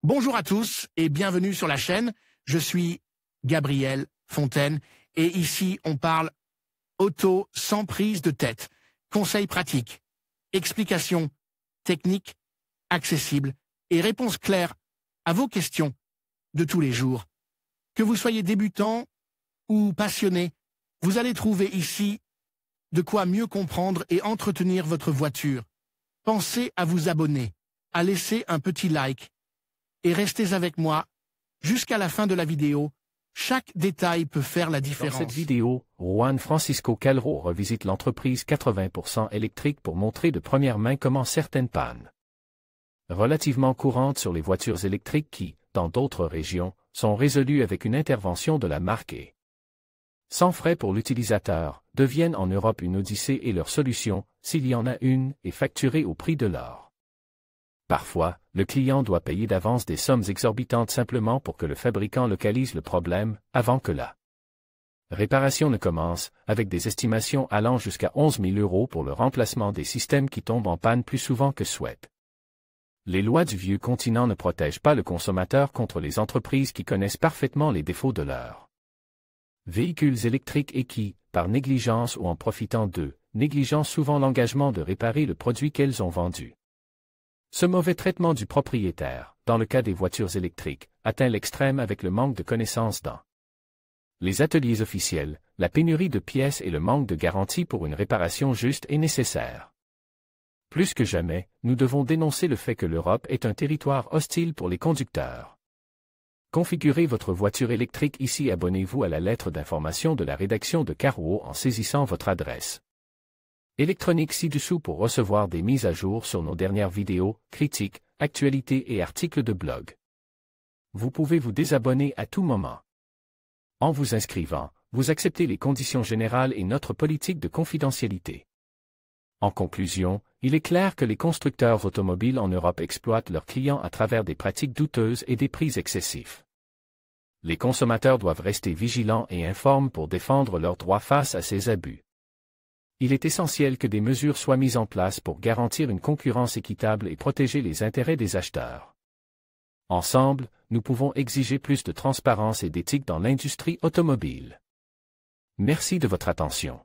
Bonjour à tous et bienvenue sur la chaîne. Je suis Gabriel Fontaine et ici on parle auto sans prise de tête. Conseils pratiques, explications techniques, accessibles et réponses claires à vos questions de tous les jours. Que vous soyez débutant ou passionné, vous allez trouver ici de quoi mieux comprendre et entretenir votre voiture. Pensez à vous abonner, à laisser un petit like et restez avec moi jusqu'à la fin de la vidéo. Chaque détail peut faire la différence. Dans cette vidéo, Juan Francisco Calro revisite l'entreprise 80% électrique pour montrer de première main comment certaines pannes relativement courantes sur les voitures électriques qui, dans d'autres régions, sont résolues avec une intervention de la marque et, sans frais pour l'utilisateur, deviennent en Europe une odyssée et leur solution, s'il y en a une, est facturée au prix de l'or. Parfois, le client doit payer d'avance des sommes exorbitantes simplement pour que le fabricant localise le problème, avant que la réparation ne commence, avec des estimations allant jusqu'à 11 000 € pour le remplacement des systèmes qui tombent en panne plus souvent que souhaite. Les lois du vieux continent ne protègent pas le consommateur contre les entreprises qui connaissent parfaitement les défauts de leurs véhicules électriques et qui, par négligence ou en profitant d'eux, négligent souvent l'engagement de réparer le produit qu'elles ont vendu. Ce mauvais traitement du propriétaire, dans le cas des voitures électriques, atteint l'extrême avec le manque de connaissances dans les ateliers officiels, la pénurie de pièces et le manque de garantie pour une réparation juste et nécessaire. Plus que jamais, nous devons dénoncer le fait que l'Europe est un territoire hostile pour les conducteurs. Configurez votre voiture électrique ici. Abonnez-vous à la lettre d'information de la rédaction de Carwo en saisissant votre adresse électronique ci-dessous pour recevoir des mises à jour sur nos dernières vidéos, critiques, actualités et articles de blog. Vous pouvez vous désabonner à tout moment. En vous inscrivant, vous acceptez les conditions générales et notre politique de confidentialité. En conclusion, il est clair que les constructeurs automobiles en Europe exploitent leurs clients à travers des pratiques douteuses et des prix excessifs. Les consommateurs doivent rester vigilants et informes pour défendre leurs droits face à ces abus. Il est essentiel que des mesures soient mises en place pour garantir une concurrence équitable et protéger les intérêts des acheteurs. Ensemble, nous pouvons exiger plus de transparence et d'éthique dans l'industrie automobile. Merci de votre attention.